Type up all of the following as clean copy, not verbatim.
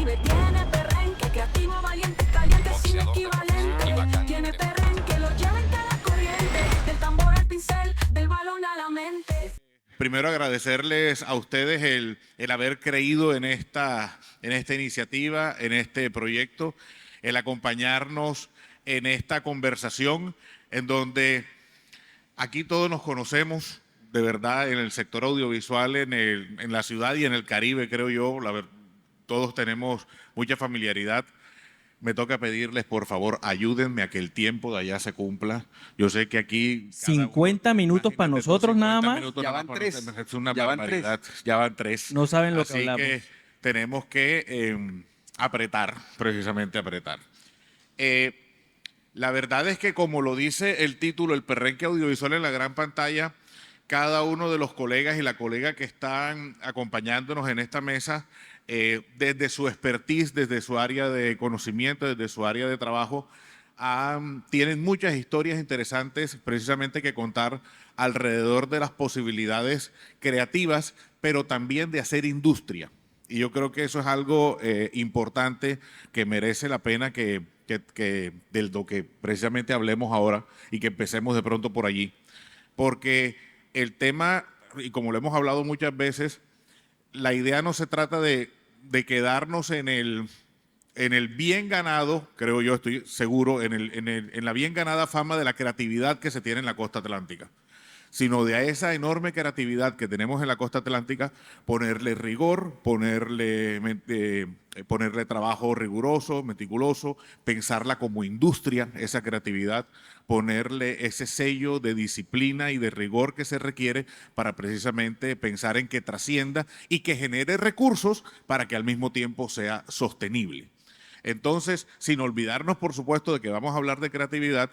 Caribe. Tiene perrenque, creativo, valiente, caliente, sin equivalente. Tiene perrenque, lo lleva en cada corriente. Del tambor al pincel, del balón a la mente. Primero agradecerles a ustedes el haber creído en esta iniciativa, en este proyecto, el acompañarnos en esta conversación en donde aquí todos nos conocemos, de verdad, en el sector audiovisual, en la ciudad y en el Caribe, creo yo, todos tenemos mucha familiaridad. Me toca pedirles, por favor, ayúdenme a que el tiempo de allá se cumpla. Yo sé que aquí... 50 minutos para imagínate tú, nosotros 50 nada más. minutos Ya nada van más para 3. nosotros, es una Ya van barbaridad. Ya van 3. No saben lo que Así hablamos. que tenemos que apretar, precisamente apretar. La verdad es que, como lo dice el título, el perrenque audiovisual en la gran pantalla, cada uno de los colegas y la colega que están acompañándonos en esta mesa, desde su expertise, desde su área de conocimiento, desde su área de trabajo, tienen muchas historias interesantes precisamente que contar alrededor de las posibilidades creativas, pero también de hacer industria. Y yo creo que eso es algo importante que merece la pena que de lo que precisamente hablemos ahora y que empecemos de pronto por allí. Porque el tema, y como lo hemos hablado muchas veces, la idea no se trata de quedarnos en el bien ganado, creo yo, estoy seguro, en la bien ganada fama de la creatividad que se tiene en la costa atlántica, sino de esa enorme creatividad que tenemos en la costa atlántica, ponerle rigor, ponerle trabajo riguroso, meticuloso, pensarla como industria, esa creatividad, ponerle ese sello de disciplina y de rigor que se requiere para precisamente pensar en que trascienda y que genere recursos para que al mismo tiempo sea sostenible. Entonces, sin olvidarnos, por supuesto, de que vamos a hablar de creatividad,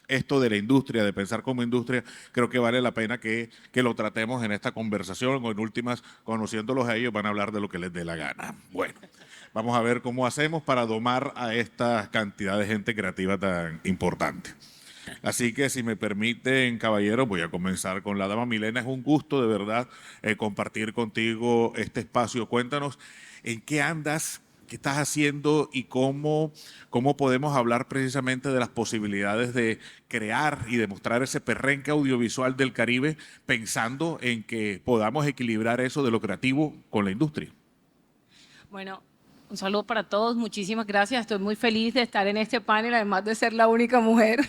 esto de la industria, de pensar como industria, creo que vale la pena que lo tratemos en esta conversación, o en últimas, conociéndolos a ellos, van a hablar de lo que les dé la gana. Bueno, vamos a ver cómo hacemos para domar a esta cantidad de gente creativa tan importante. Así que, si me permiten, caballeros, voy a comenzar con la dama. Milena, es un gusto de verdad compartir contigo este espacio. Cuéntanos en qué andas, qué estás haciendo y cómo podemos hablar precisamente de las posibilidades de crear y demostrar ese perrenque audiovisual del Caribe, pensando en que podamos equilibrar eso de lo creativo con la industria. Bueno, un saludo para todos, muchísimas gracias. Estoy muy feliz de estar en este panel, además de ser la única mujer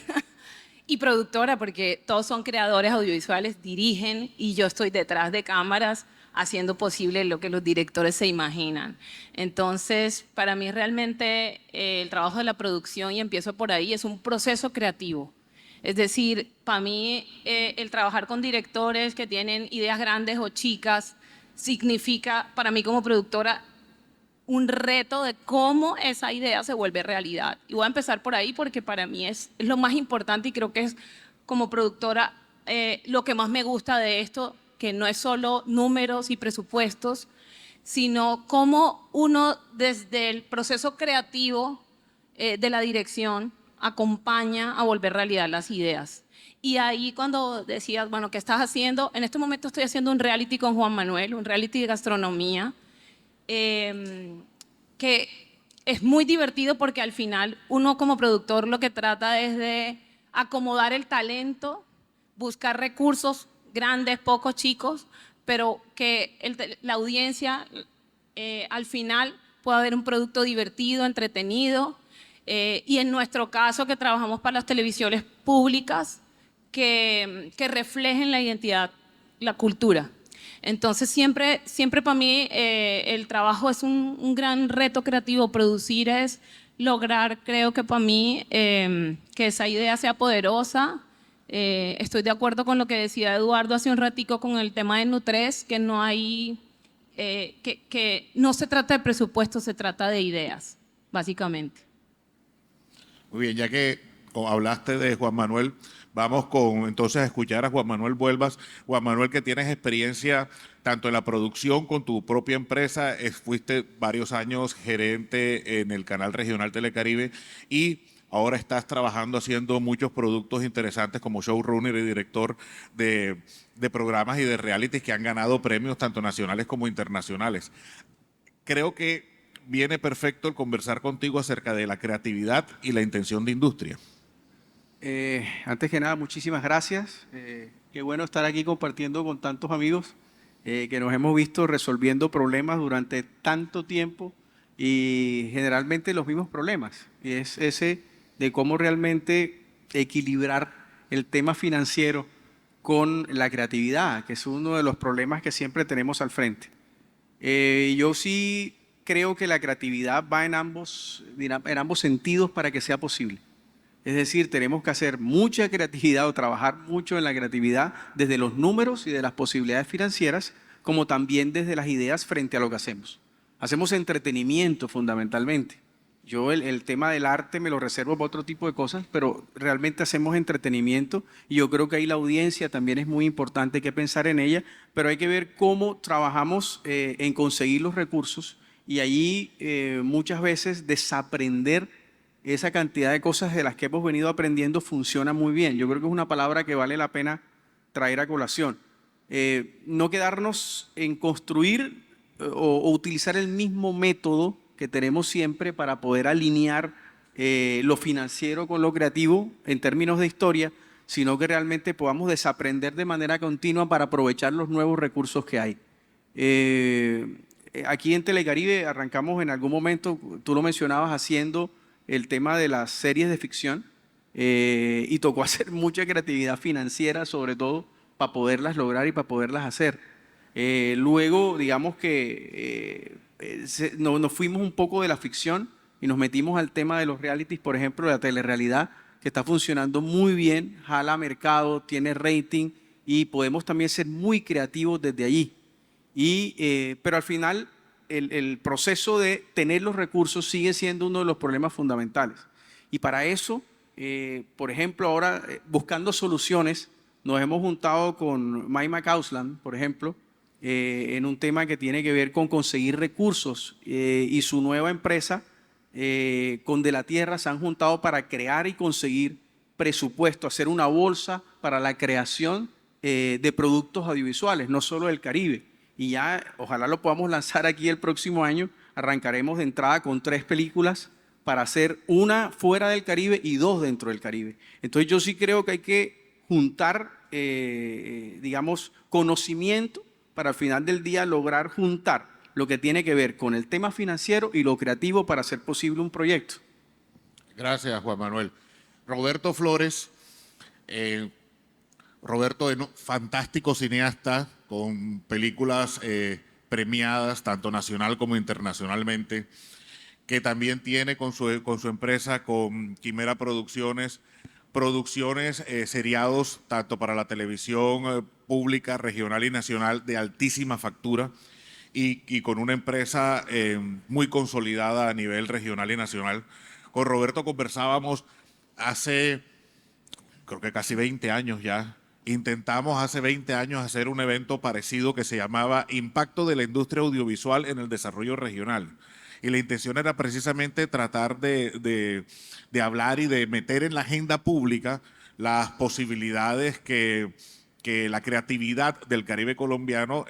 y productora, porque todos son creadores audiovisuales, dirigen y yo estoy detrás de cámaras haciendo posible lo que los directores se imaginan. Entonces, para mí realmente el trabajo de la producción, y empiezo por ahí, es un proceso creativo. Es decir, para mí el trabajar con directores que tienen ideas grandes o chicas significa, para mí como productora, un reto de cómo esa idea se vuelve realidad. Y voy a empezar por ahí porque para mí es lo más importante, y creo que es, como productora, lo que más me gusta de esto, que no es solo números y presupuestos, sino cómo uno desde el proceso creativo de la dirección acompaña a volver realidad las ideas. Y ahí, cuando decías, bueno, ¿qué estás haciendo? En este momento estoy haciendo un reality con Juan Manuel, un reality de gastronomía, que es muy divertido porque al final uno como productor lo que trata es de acomodar el talento, buscar recursos grandes, pocos, chicos, pero que la audiencia al final pueda ver un producto divertido, entretenido, y en nuestro caso, que trabajamos para las televisiones públicas, que reflejen la identidad, la cultura. Entonces, siempre para mí el trabajo es un gran reto creativo. Producir es lograr, creo que para mí, que esa idea sea poderosa. Estoy de acuerdo con lo que decía Eduardo hace un ratico con el tema de Nutres, que no hay, que no se trata de presupuesto, se trata de ideas, básicamente. Muy bien, ya que hablaste de Juan Manuel, vamos entonces a escuchar a Juan Manuel Vuelvas. Juan Manuel, que tienes experiencia tanto en la producción con tu propia empresa, fuiste varios años gerente en el canal regional Telecaribe y ahora estás trabajando haciendo muchos productos interesantes como showrunner y director de programas y de realities que han ganado premios tanto nacionales como internacionales. Creo que viene perfecto el conversar contigo acerca de la creatividad y la intención de industria. Antes que nada, muchísimas gracias. Qué bueno estar aquí compartiendo con tantos amigos que nos hemos visto resolviendo problemas durante tanto tiempo y generalmente los mismos problemas. Y es ese de cómo realmente equilibrar el tema financiero con la creatividad, que es uno de los problemas que siempre tenemos al frente. Yo sí creo que la creatividad va en ambos sentidos para que sea posible. Es decir, tenemos que hacer mucha creatividad o trabajar mucho en la creatividad desde los números y de las posibilidades financieras, como también desde las ideas frente a lo que hacemos. Hacemos entretenimiento fundamentalmente. Yo el tema del arte me lo reservo para otro tipo de cosas, pero realmente hacemos entretenimiento y yo creo que ahí la audiencia también es muy importante, hay que pensar en ella, pero hay que ver cómo trabajamos en conseguir los recursos y allí muchas veces desaprender esa cantidad de cosas de las que hemos venido aprendiendo funciona muy bien. Yo creo que es una palabra que vale la pena traer a colación. No quedarnos en construir o utilizar el mismo método que tenemos siempre para poder alinear lo financiero con lo creativo en términos de historia, sino que realmente podamos desaprender de manera continua para aprovechar los nuevos recursos que hay. Aquí en Telecaribe arrancamos en algún momento, tú lo mencionabas, haciendo el tema de las series de ficción y tocó hacer mucha creatividad financiera sobre todo para poderlas lograr y para poderlas hacer. Luego, digamos que nos fuimos un poco de la ficción y nos metimos al tema de los realities, por ejemplo, de la telerrealidad, que está funcionando muy bien, jala mercado, tiene rating y podemos también ser muy creativos desde allí. Pero al final el proceso de tener los recursos sigue siendo uno de los problemas fundamentales. Y para eso, por ejemplo, ahora buscando soluciones, nos hemos juntado con Mike McCausland, por ejemplo, en un tema que tiene que ver con conseguir recursos y su nueva empresa con De la Tierra se han juntado para crear y conseguir presupuesto, hacer una bolsa para la creación de productos audiovisuales, no solo del Caribe. Y ya ojalá lo podamos lanzar aquí el próximo año. Arrancaremos de entrada con 3 películas para hacer una fuera del Caribe y 2 dentro del Caribe. Entonces yo sí creo que hay que juntar, digamos, conocimiento para al final del día lograr juntar lo que tiene que ver con el tema financiero y lo creativo para hacer posible un proyecto. Gracias, Juan Manuel. Roberto Flores, Roberto es fantástico cineasta con películas premiadas tanto nacional como internacionalmente, que también tiene con su empresa, con Quimera Producciones, seriados tanto para la televisión pública, regional y nacional de altísima factura y con una empresa muy consolidada a nivel regional y nacional. Con Roberto conversábamos hace, creo que casi 20 años ya. Intentamos hace 20 años hacer un evento parecido que se llamaba Impacto de la Industria Audiovisual en el Desarrollo Regional. Y la intención era precisamente tratar de hablar y de meter en la agenda pública las posibilidades que la creatividad del Caribe colombiano,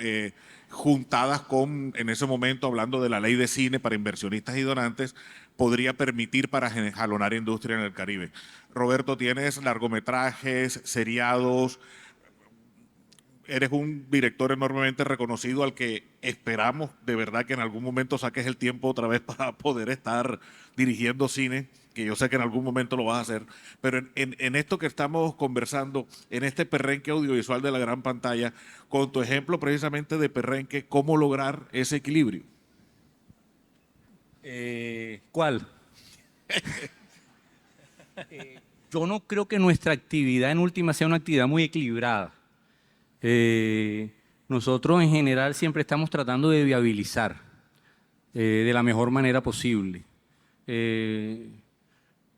juntadas con, en ese momento, hablando de la ley de cine para inversionistas y donantes, podría permitir para jalonar industria en el Caribe. Roberto, tienes largometrajes, seriados, eres un director enormemente reconocido al que esperamos de verdad que en algún momento saques el tiempo otra vez para poder estar dirigiendo cine, que yo sé que en algún momento lo vas a hacer. Pero en esto que estamos conversando, en este perrenque audiovisual de la gran pantalla, con tu ejemplo precisamente de perrenque, ¿cómo lograr ese equilibrio? ¿Cuál? Yo no creo que nuestra actividad en última sea una actividad muy equilibrada. Nosotros en general siempre estamos tratando de viabilizar de la mejor manera posible.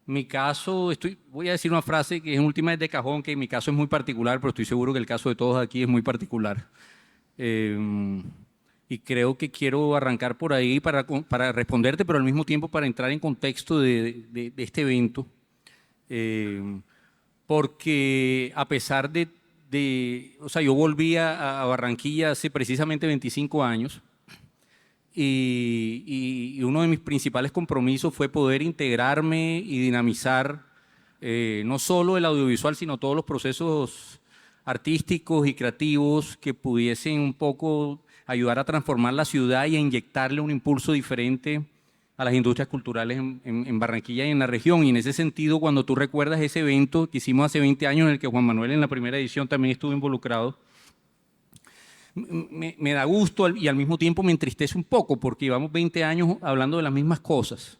Mi caso, voy a decir una frase que en última es de cajón, que en mi caso es muy particular, pero estoy seguro que el caso de todos aquí es muy particular. Y creo que quiero arrancar por ahí para responderte, pero al mismo tiempo para entrar en contexto de este evento. porque a pesar o sea, yo volví a Barranquilla hace precisamente 25 años y uno de mis principales compromisos fue poder integrarme y dinamizar no solo el audiovisual, sino todos los procesos artísticos y creativos que pudiesen un poco ayudar a transformar la ciudad y a inyectarle un impulso diferente a las industrias culturales en Barranquilla y en la región. Y en ese sentido, cuando tú recuerdas ese evento que hicimos hace 20 años, en el que Juan Manuel en la primera edición también estuvo involucrado, me da gusto y al mismo tiempo me entristece un poco, porque llevamos 20 años hablando de las mismas cosas.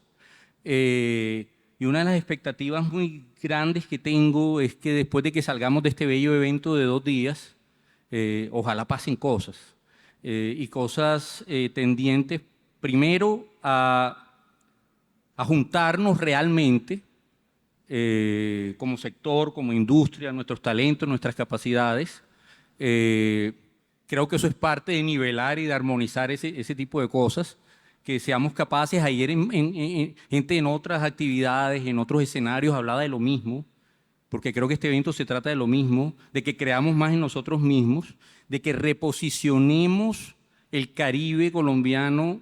Y una de las expectativas muy grandes que tengo es que después de que salgamos de este bello evento de 2 días, ojalá pasen cosas. Y cosas tendientes, primero, a juntarnos realmente como sector, como industria, nuestros talentos, nuestras capacidades. Creo que eso es parte de nivelar y de armonizar ese tipo de cosas, que seamos capaces. Ayer gente en otras actividades, en otros escenarios hablaba de lo mismo, porque creo que este evento se trata de lo mismo, de que creamos más en nosotros mismos, de que reposicionemos el Caribe colombiano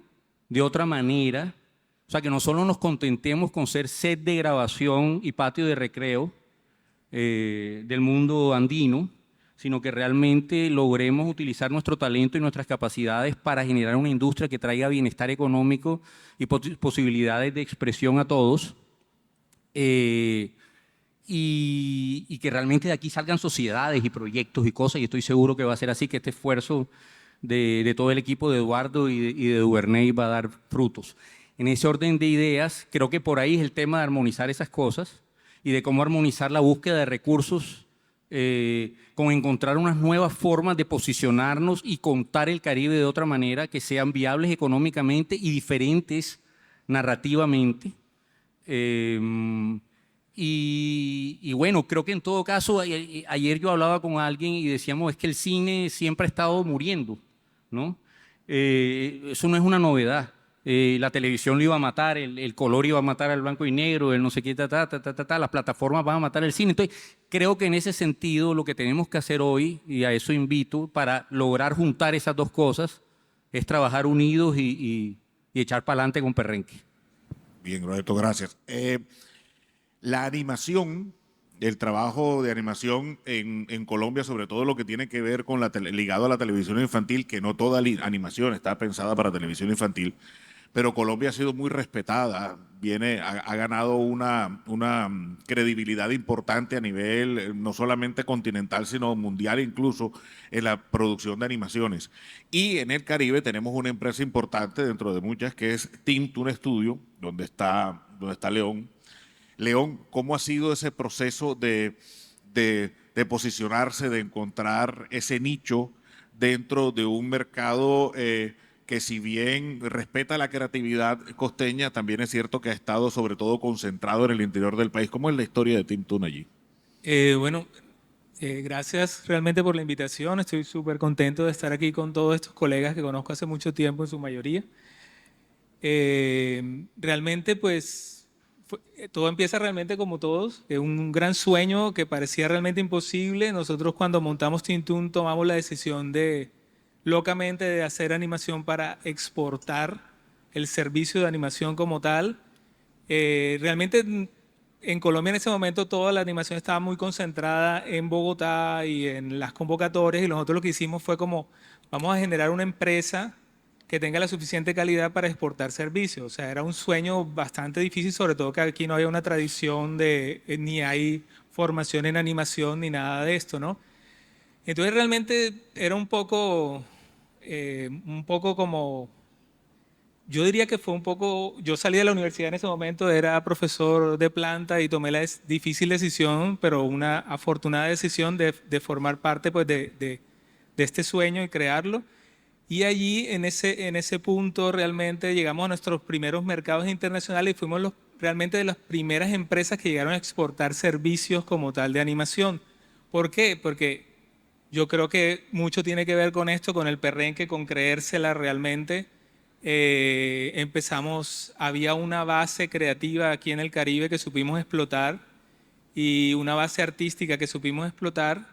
de otra manera. O sea, que no solo nos contentemos con ser set de grabación y patio de recreo del mundo andino, sino que realmente logremos utilizar nuestro talento y nuestras capacidades para generar una industria que traiga bienestar económico y posibilidades de expresión a todos, y que realmente de aquí salgan sociedades y proyectos y cosas, y estoy seguro que va a ser así, que este esfuerzo de todo el equipo de Eduardo y de Duvernay va a dar frutos. En ese orden de ideas, creo que por ahí es el tema de armonizar esas cosas y de cómo armonizar la búsqueda de recursos con encontrar unas nuevas formas de posicionarnos y contar el Caribe de otra manera, que sean viables económicamente y diferentes narrativamente. Y bueno, creo que en todo caso, ayer yo hablaba con alguien y decíamos, es que el cine siempre ha estado muriendo, ¿no? Eso no es una novedad. La televisión lo iba a matar, el color iba a matar al blanco y negro, el no sé qué, las plataformas van a matar el cine. Entonces, creo que en ese sentido lo que tenemos que hacer hoy, y a eso invito, para lograr juntar esas dos cosas, es trabajar unidos y echar para adelante con perrenque. Bien, Roberto, gracias. La animación, el trabajo de animación en Colombia, sobre todo lo que tiene que ver con ligado a la televisión infantil, que no toda animación está pensada para televisión infantil, pero Colombia ha sido muy respetada, ha ganado una credibilidad importante a nivel no solamente continental, sino mundial incluso, en la producción de animaciones. Y en el Caribe tenemos una empresa importante dentro de muchas, que es Team Toon Studio, donde está León. León, ¿cómo ha sido ese proceso de posicionarse, de encontrar ese nicho dentro de un mercado que, si bien respeta la creatividad costeña, también es cierto que ha estado sobre todo concentrado en el interior del país? ¿Cómo es la historia de Team Toon allí? Gracias realmente por la invitación. Estoy súper contento de estar aquí con todos estos colegas que conozco hace mucho tiempo, en su mayoría. Realmente, pues, todo empieza realmente como todos, de un gran sueño que parecía realmente imposible. Nosotros, cuando montamos Team Toon, tomamos la decisión locamente de hacer animación para exportar el servicio de animación como tal. Realmente en Colombia en ese momento toda la animación estaba muy concentrada en Bogotá y en las convocatorias, y nosotros lo que hicimos fue como, vamos a generar una empresa que tenga la suficiente calidad para exportar servicios. O sea, era un sueño bastante difícil, sobre todo que aquí no había una tradición ni hay formación en animación ni nada de esto, ¿no? Entonces realmente era un poco como, yo diría que fue un poco, yo salí de la universidad en ese momento, era profesor de planta y tomé la difícil decisión, pero una afortunada decisión de formar parte, pues, de este sueño y crearlo. Y allí, en ese punto, realmente llegamos a nuestros primeros mercados internacionales y fuimos realmente de las primeras empresas que llegaron a exportar servicios como tal de animación. ¿Por qué? Porque yo creo que mucho tiene que ver con esto, con el perrenque, con creérsela realmente. Había una base creativa aquí en el Caribe que supimos explotar, y una base artística que supimos explotar.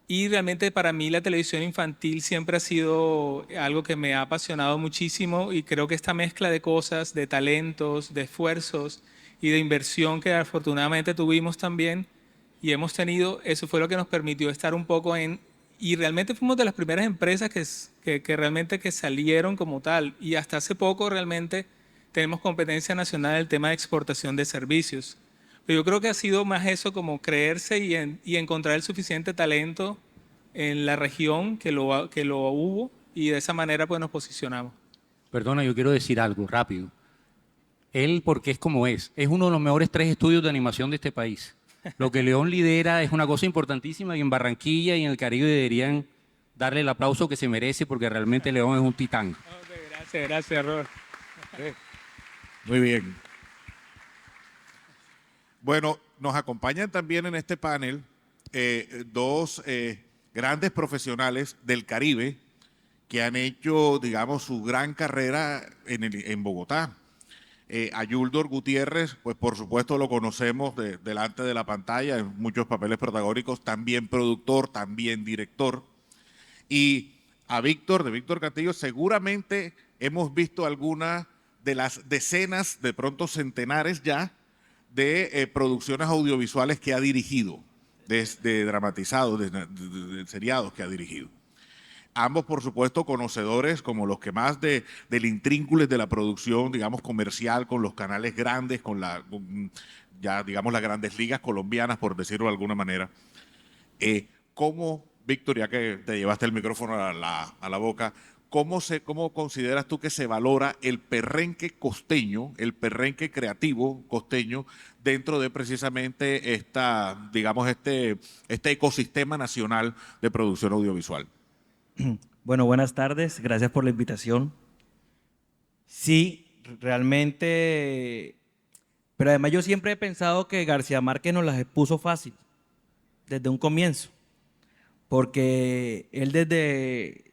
Y realmente para mí la televisión infantil siempre ha sido algo que me ha apasionado muchísimo y creo que esta mezcla de cosas, de talentos, de esfuerzos y de inversión que afortunadamente tuvimos también y hemos tenido, eso fue lo que nos permitió estar un poco en... Y realmente fuimos de las primeras empresas que realmente que salieron como tal y hasta hace poco realmente tenemos competencia nacional en el tema de exportación de servicios. Pero yo creo que ha sido más eso como creerse y encontrar el suficiente talento en la región que lo hubo y de esa manera pues nos posicionamos. Perdona, yo quiero decir algo rápido. Él, porque es como es uno de los mejores 3 estudios de animación de este país. Lo que León lidera es una cosa importantísima y en Barranquilla y en el Caribe deberían darle el aplauso que se merece porque realmente León es un titán. Okay, gracias, Robert. Muy bien. Bueno, nos acompañan también en este panel dos grandes profesionales del Caribe que han hecho, digamos, su gran carrera en Bogotá. A Yuldor Gutiérrez, pues por supuesto lo conocemos delante de la pantalla en muchos papeles protagónicos, también productor, también director. Y a Víctor, de Víctor Castillo, seguramente hemos visto algunas de las decenas, de pronto centenares ya, de producciones audiovisuales que ha dirigido, de dramatizados, de seriados que ha dirigido. Ambos, por supuesto, conocedores como los que más del intrínculo de la producción, digamos, comercial, con los canales grandes, ya, digamos, las grandes ligas colombianas, por decirlo de alguna manera. ¿Cómo, Víctor, ya que te llevaste el micrófono a la boca, ¿cómo consideras tú que se valora el perrenque costeño, el perrenque creativo costeño dentro de precisamente este ecosistema nacional de producción audiovisual? Bueno, buenas tardes, gracias por la invitación. Sí, realmente, pero además yo siempre he pensado que García Márquez nos las puso fácil, desde un comienzo, porque él desde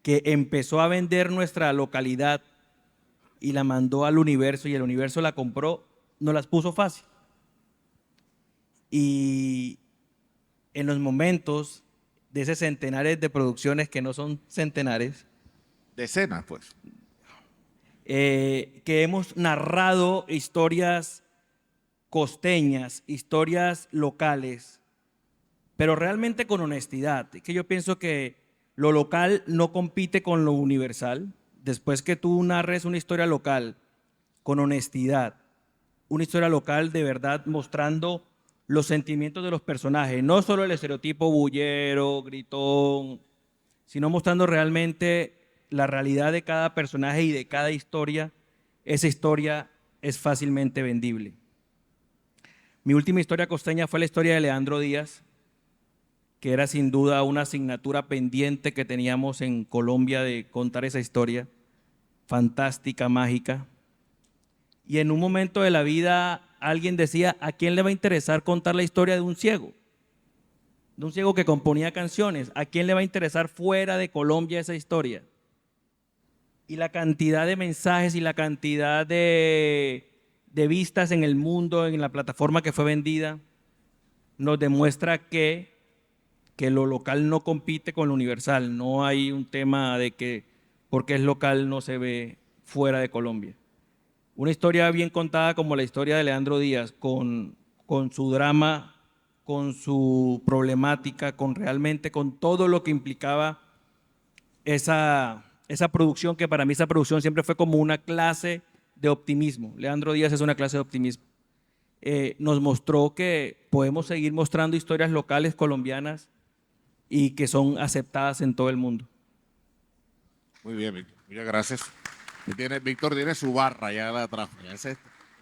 que empezó a vender nuestra localidad y la mandó al universo y el universo la compró, nos las puso fácil. Y en los momentos de esos centenares de producciones que no son centenares. Decenas, pues. Que hemos narrado historias costeñas, historias locales, pero realmente con honestidad. Es que yo pienso que lo local no compite con lo universal. Después que tú narres una historia local con honestidad, una historia local de verdad mostrando los sentimientos de los personajes, no solo el estereotipo bullero, gritón, sino mostrando realmente la realidad de cada personaje y de cada historia, esa historia es fácilmente vendible. Mi última historia costeña fue la historia de Leandro Díaz, que era sin duda una asignatura pendiente que teníamos en Colombia de contar esa historia, fantástica, mágica. Y en un momento de la vida alguien decía, ¿a quién le va a interesar contar la historia de un ciego? De un ciego que componía canciones. ¿A quién le va a interesar fuera de Colombia esa historia? Y la cantidad de mensajes y la cantidad de vistas en el mundo, en la plataforma que fue vendida, nos demuestra que lo local no compite con lo universal. No hay un tema de que porque es local no se ve fuera de Colombia. Una historia bien contada como la historia de Leandro Díaz, con su drama, con su problemática, con todo lo que implicaba esa producción, que para mí esa producción siempre fue como una clase de optimismo. Leandro Díaz es una clase de optimismo. Nos mostró que podemos seguir mostrando historias locales colombianas y que son aceptadas en todo el mundo. Muy bien, Víctor. Muchas gracias. Víctor tiene su barra allá atrás.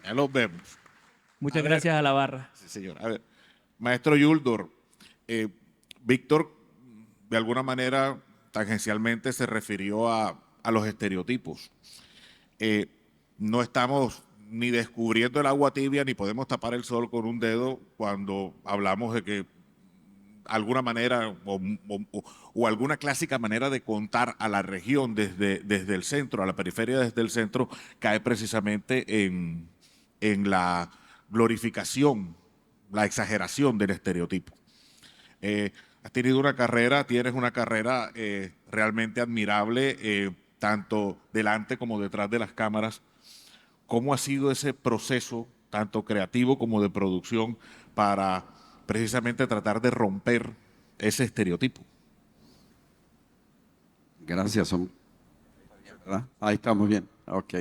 Ya los vemos. Muchas gracias a la barra. Sí, señor. A ver, maestro Yuldor, Víctor de alguna manera tangencialmente se refirió a los estereotipos. No estamos ni descubriendo el agua tibia ni podemos tapar el sol con un dedo cuando hablamos de que alguna manera o alguna clásica manera de contar a la región desde el centro, a la periferia desde el centro, cae precisamente en la glorificación la exageración del estereotipo. Has tenido una carrera, tienes una carrera realmente admirable, tanto delante como detrás de las cámaras. ¿Cómo ha sido ese proceso, tanto creativo como de producción, para precisamente tratar de romper ese estereotipo? Gracias, ¿verdad? Ahí estamos bien. Ok.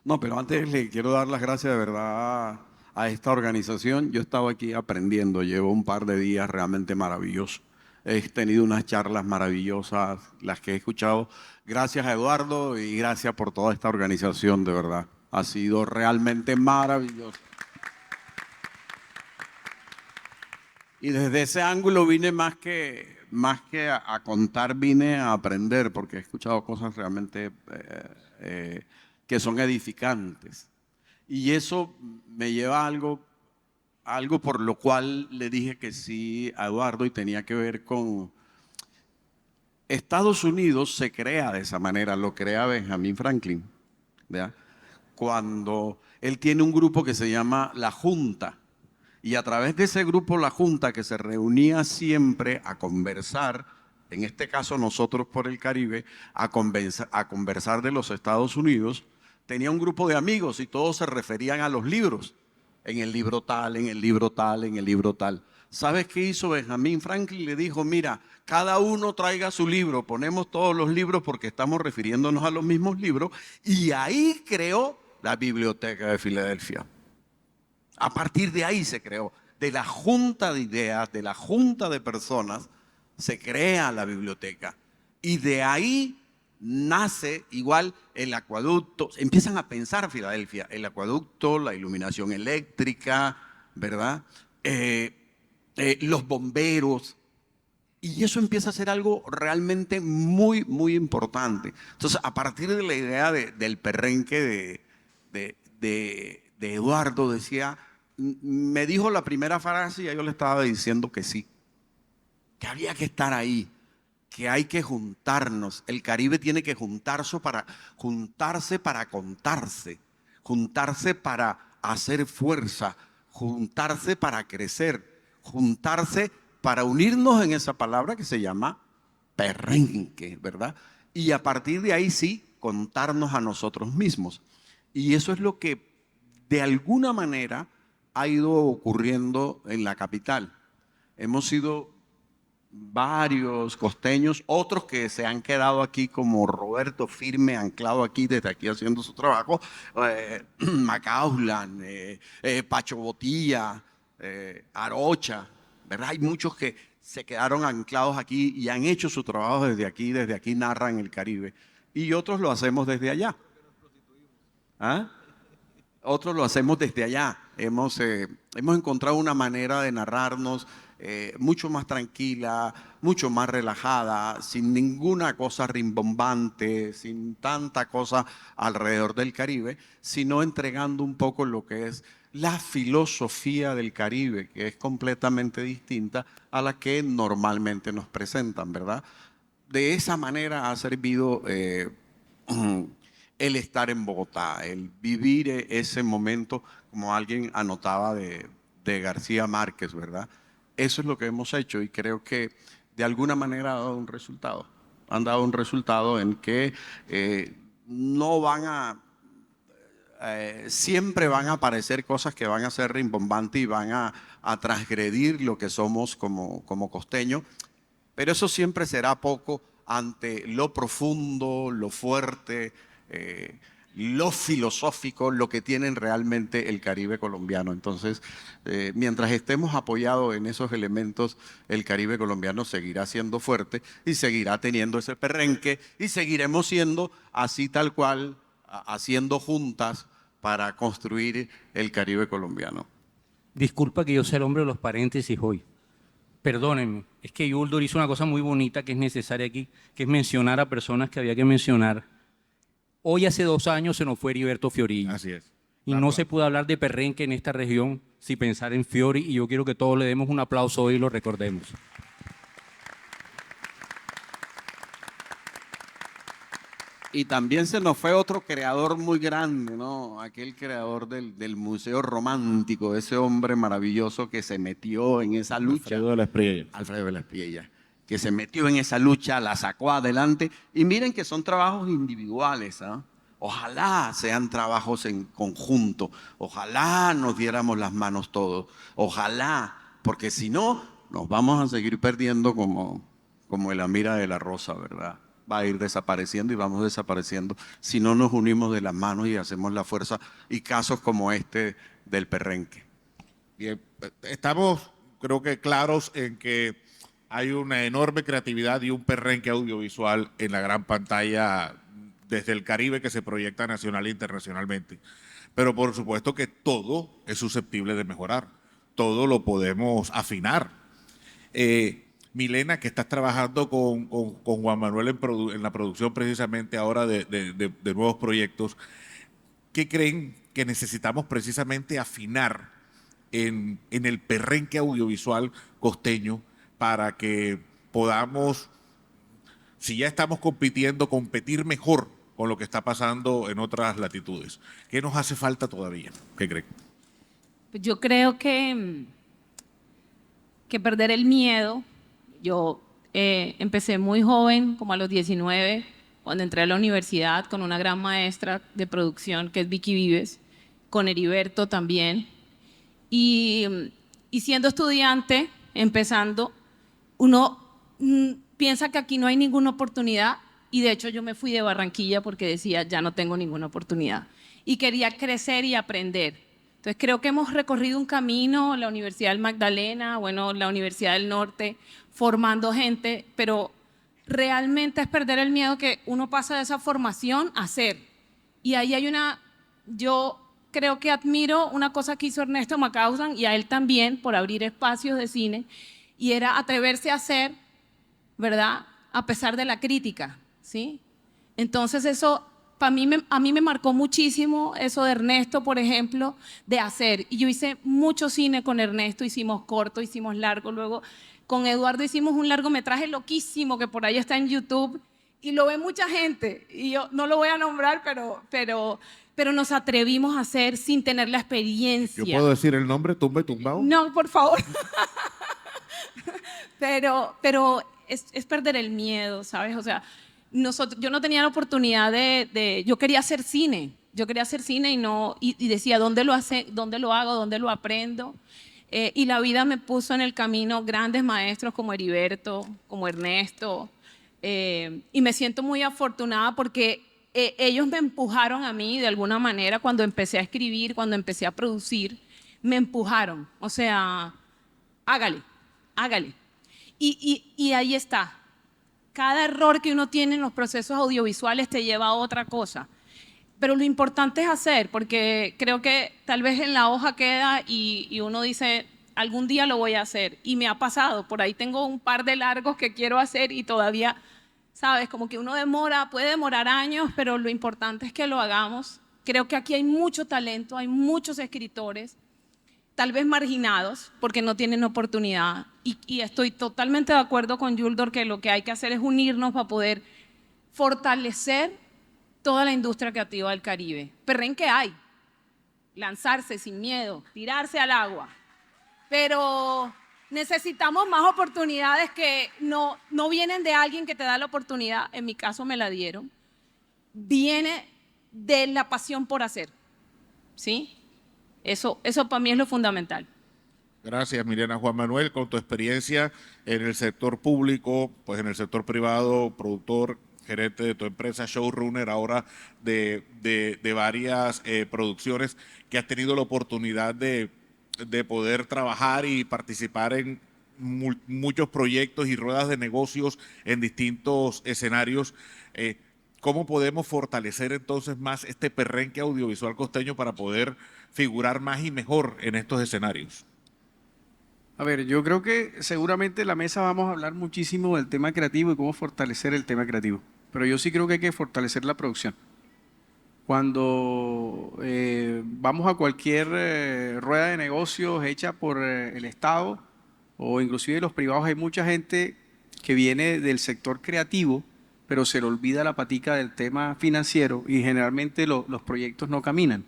No, pero antes le quiero dar las gracias de verdad a esta organización. Yo he estado aquí aprendiendo, llevo un par de días realmente maravillosos. He tenido unas charlas maravillosas, las que he escuchado. Gracias a Eduardo y gracias por toda esta organización, de verdad. Ha sido realmente maravilloso. Y desde ese ángulo vine más que a contar, vine a aprender, porque he escuchado cosas realmente que son edificantes. Y eso me lleva a algo por lo cual le dije que sí a Eduardo, y tenía que ver con Estados Unidos. Se crea de esa manera, lo crea Benjamin Franklin, ¿verdad? Cuando él tiene un grupo que se llama La Junta, y a través de ese grupo, La Junta, que se reunía siempre a conversar, en este caso nosotros por el Caribe, a conversar de los Estados Unidos, tenía un grupo de amigos y todos se referían a los libros, en el libro tal, en el libro tal, en el libro tal. ¿Sabes qué hizo Benjamin Franklin? Le dijo, mira, cada uno traiga su libro, ponemos todos los libros porque estamos refiriéndonos a los mismos libros, y ahí creó la Biblioteca de Filadelfia. A partir de ahí se creó, de la junta de ideas, de la junta de personas, se crea la biblioteca. Y de ahí nace igual el acueducto. Empiezan a pensar Filadelfia, el acueducto, la iluminación eléctrica, ¿verdad? Los bomberos. Y eso empieza a ser algo realmente muy, muy importante. Entonces, a partir de la idea del perrenque de Eduardo, decía, me dijo la primera frase y yo le estaba diciendo que sí, que había que estar ahí, que hay que juntarnos. El Caribe tiene que juntarse para contarse, juntarse para hacer fuerza, juntarse para crecer, juntarse para unirnos en esa palabra que se llama perrenque, ¿verdad? Y a partir de ahí sí, contarnos a nosotros mismos. Y eso es lo que de alguna manera ha ido ocurriendo en la capital. Hemos sido varios costeños, otros que se han quedado aquí, como Roberto, firme, anclado aquí, desde aquí haciendo su trabajo, Macauslan, Pacho Botilla, Arocha, ¿verdad? Hay muchos que se quedaron anclados aquí y han hecho su trabajo desde aquí narran el Caribe. Y otros lo hacemos desde allá. ¿Ah? Otros lo hacemos desde allá. Hemos encontrado una manera de narrarnos mucho más tranquila, mucho más relajada, sin ninguna cosa rimbombante, sin tanta cosa alrededor del Caribe, sino entregando un poco lo que es la filosofía del Caribe, que es completamente distinta a la que normalmente nos presentan, ¿verdad? De esa manera ha servido el estar en Bogotá, el vivir ese momento, como alguien anotaba de García Márquez, ¿verdad? Eso es lo que hemos hecho y creo que de alguna manera ha dado un resultado. Han dado un resultado en que no van a... siempre van a aparecer cosas que van a ser rimbombantes y van a transgredir lo que somos como costeños, pero eso siempre será poco ante lo profundo, lo fuerte, lo filosófico, lo que tienen realmente el Caribe colombiano. Entonces, mientras estemos apoyados en esos elementos, el Caribe colombiano seguirá siendo fuerte y seguirá teniendo ese perrenque y seguiremos siendo así tal cual, haciendo juntas para construir el Caribe colombiano. Disculpa que yo sea el hombre de los paréntesis hoy. Perdónenme, es que Yuldor hizo una cosa muy bonita que es necesaria aquí, que es mencionar a personas que había que mencionar. Hoy hace 2 años se nos fue Heriberto Fiorillo. Así es. Y no se pudo hablar de perrenque en esta región sin pensar en Fiori, y yo quiero que todos le demos un aplauso hoy y lo recordemos. Y también se nos fue otro creador muy grande, ¿no? Aquel creador del Museo Romántico, ese hombre maravilloso que se metió en esa lucha. Alfredo de la Espriella. Alfredo de la Espriella, que se metió en esa lucha, la sacó adelante. Y miren que son trabajos individuales, ¿ah? Ojalá sean trabajos en conjunto, ojalá nos diéramos las manos todos, ojalá, porque si no, nos vamos a seguir perdiendo como el Amira de la Rosa, ¿verdad? Va a ir desapareciendo y vamos desapareciendo si no nos unimos de las manos y hacemos la fuerza, y casos como este del Perrenque. Bien, estamos, creo que claros en que hay una enorme creatividad y un perrenque audiovisual en la gran pantalla desde el Caribe que se proyecta nacional e internacionalmente. Pero por supuesto que todo es susceptible de mejorar, todo lo podemos afinar. Milena, que estás trabajando con Juan Manuel en la producción precisamente ahora de nuevos proyectos, ¿qué creen que necesitamos precisamente afinar en el perrenque audiovisual costeño para que podamos, si ya estamos compitiendo, competir mejor con lo que está pasando en otras latitudes? ¿Qué nos hace falta todavía? ¿Qué creen? Yo creo que perder el miedo. Yo empecé muy joven, como a los 19, cuando entré a la universidad con una gran maestra de producción que es Vicky Vives, con Heriberto también. Y siendo estudiante, empezando, uno piensa que aquí no hay ninguna oportunidad, y de hecho yo me fui de Barranquilla porque decía, ya no tengo ninguna oportunidad. Y quería crecer y aprender. Entonces creo que hemos recorrido un camino, la Universidad del Magdalena, bueno, la Universidad del Norte, formando gente, pero realmente es perder el miedo que uno pasa de esa formación a hacer. Y ahí hay yo creo que admiro una cosa que hizo Ernesto Macausan, y a él también, por abrir espacios de cine, y era atreverse a hacer, ¿verdad?, a pesar de la crítica, ¿sí? Entonces eso, a mí me marcó muchísimo eso de Ernesto, por ejemplo, de hacer. Y yo hice mucho cine con Ernesto, hicimos corto, hicimos largo, luego con Eduardo hicimos un largometraje loquísimo que por ahí está en YouTube y lo ve mucha gente. Y yo no lo voy a nombrar, pero nos atrevimos a hacer sin tener la experiencia. ¿Yo puedo decir el nombre, Tumba y Tumbao? No, por favor. pero es perder el miedo, ¿sabes? O sea, yo no tenía la oportunidad yo quería hacer cine. Yo quería hacer cine y decía, ¿dónde lo hago? ¿Dónde lo aprendo? Y la vida me puso en el camino grandes maestros como Heriberto, como Ernesto, y me siento muy afortunada porque ellos me empujaron a mí de alguna manera cuando empecé a escribir, cuando empecé a producir, me empujaron, o sea, hágale. Y ahí está. Cada error que uno tiene en los procesos audiovisuales te lleva a otra cosa. Pero lo importante es hacer, porque creo que tal vez en la hoja queda y uno dice, algún día lo voy a hacer. Y me ha pasado, por ahí tengo un par de largos que quiero hacer y todavía, ¿sabes? Como que uno puede demorar años, pero lo importante es que lo hagamos. Creo que aquí hay mucho talento, hay muchos escritores, tal vez marginados, porque no tienen oportunidad. Y estoy totalmente de acuerdo con Yuldor que lo que hay que hacer es unirnos para poder fortalecer toda la industria creativa del Caribe. Perrenque hay, lanzarse sin miedo, tirarse al agua, pero necesitamos más oportunidades que no vienen de alguien que te da la oportunidad, en mi caso me la dieron, viene de la pasión por hacer, ¿sí? Eso para mí es lo fundamental. Gracias, Milena. Juan Manuel, con tu experiencia en el sector público, pues en el sector privado, productor, gerente de tu empresa, showrunner ahora de varias producciones, que has tenido la oportunidad de poder trabajar y participar en muchos proyectos y ruedas de negocios en distintos escenarios. ¿Cómo podemos fortalecer entonces más este perrenque audiovisual costeño para poder figurar más y mejor en estos escenarios? A ver, yo creo que seguramente en la mesa vamos a hablar muchísimo del tema creativo y cómo fortalecer el tema creativo. Pero yo sí creo que hay que fortalecer la producción. Cuando vamos a cualquier rueda de negocios hecha por el Estado o inclusive los privados, hay mucha gente que viene del sector creativo, pero se le olvida la patica del tema financiero y generalmente los proyectos no caminan.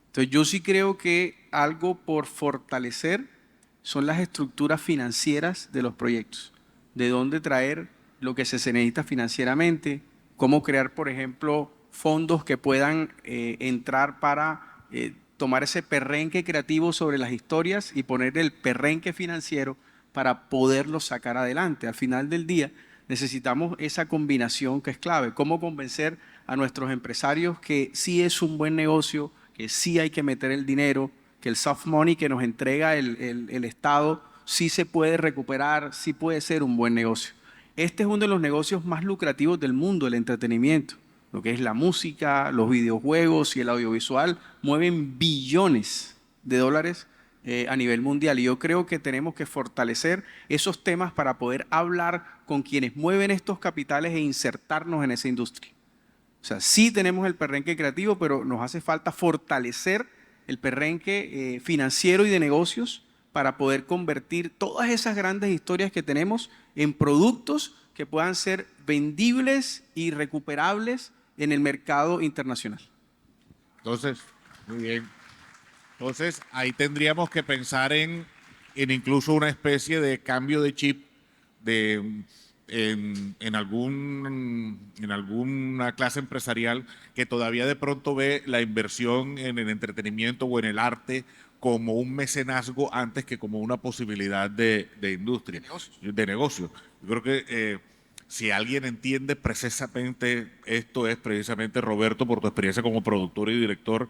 Entonces yo sí creo que algo por fortalecer son las estructuras financieras de los proyectos, de dónde traer lo que se necesita financieramente, cómo crear, por ejemplo, fondos que puedan entrar para tomar ese perrenque creativo sobre las historias y poner el perrenque financiero para poderlo sacar adelante. Al final del día necesitamos esa combinación que es clave, cómo convencer a nuestros empresarios que sí es un buen negocio, que sí hay que meter el dinero, que el soft money que nos entrega el Estado sí se puede recuperar, sí puede ser un buen negocio. Este es uno de los negocios más lucrativos del mundo, el entretenimiento. Lo que es la música, los videojuegos y el audiovisual mueven billones de dólares a nivel mundial. Y yo creo que tenemos que fortalecer esos temas para poder hablar con quienes mueven estos capitales e insertarnos en esa industria. O sea, sí tenemos el perrenque creativo, pero nos hace falta fortalecer el perrenque financiero y de negocios para poder convertir todas esas grandes historias que tenemos en productos que puedan ser vendibles y recuperables en el mercado internacional. Entonces, muy bien. Entonces, ahí tendríamos que pensar en incluso una especie de cambio de chip en alguna clase empresarial que todavía de pronto ve la inversión en el entretenimiento o en el arte como un mecenazgo antes que como una posibilidad de industria, de negocio. Yo creo que si alguien entiende precisamente esto es precisamente Roberto, por tu experiencia como productor y director,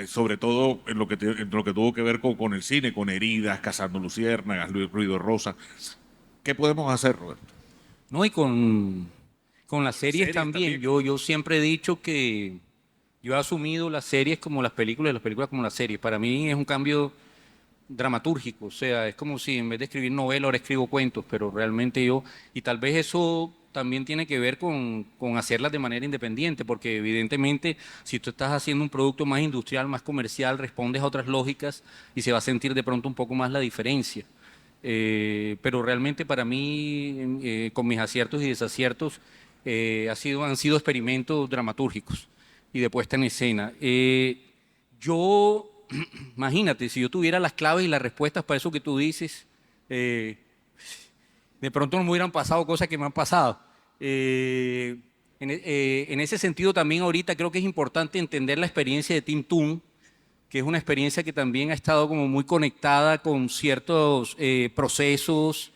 sobre todo en lo que tuvo que ver con el cine, con Heridas, Cazando Luciérnagas, Ruido Rosa. ¿Qué podemos hacer, Roberto? No, y con las series también. Yo siempre he dicho que yo he asumido las series como las películas y las películas como las series. Para mí es un cambio dramatúrgico, o sea, es como si en vez de escribir novela ahora escribo cuentos, pero realmente y tal vez eso también tiene que ver con hacerlas de manera independiente, porque evidentemente si tú estás haciendo un producto más industrial, más comercial, respondes a otras lógicas y se va a sentir de pronto un poco más la diferencia. Pero realmente para mí, con mis aciertos y desaciertos, han sido experimentos dramatúrgicos y de puesta en escena. Imagínate, si yo tuviera las claves y las respuestas para eso que tú dices, de pronto no me hubieran pasado cosas que me han pasado. En ese sentido también ahorita creo que es importante entender la experiencia de Team Toon, que es una experiencia que también ha estado como muy conectada con ciertos procesos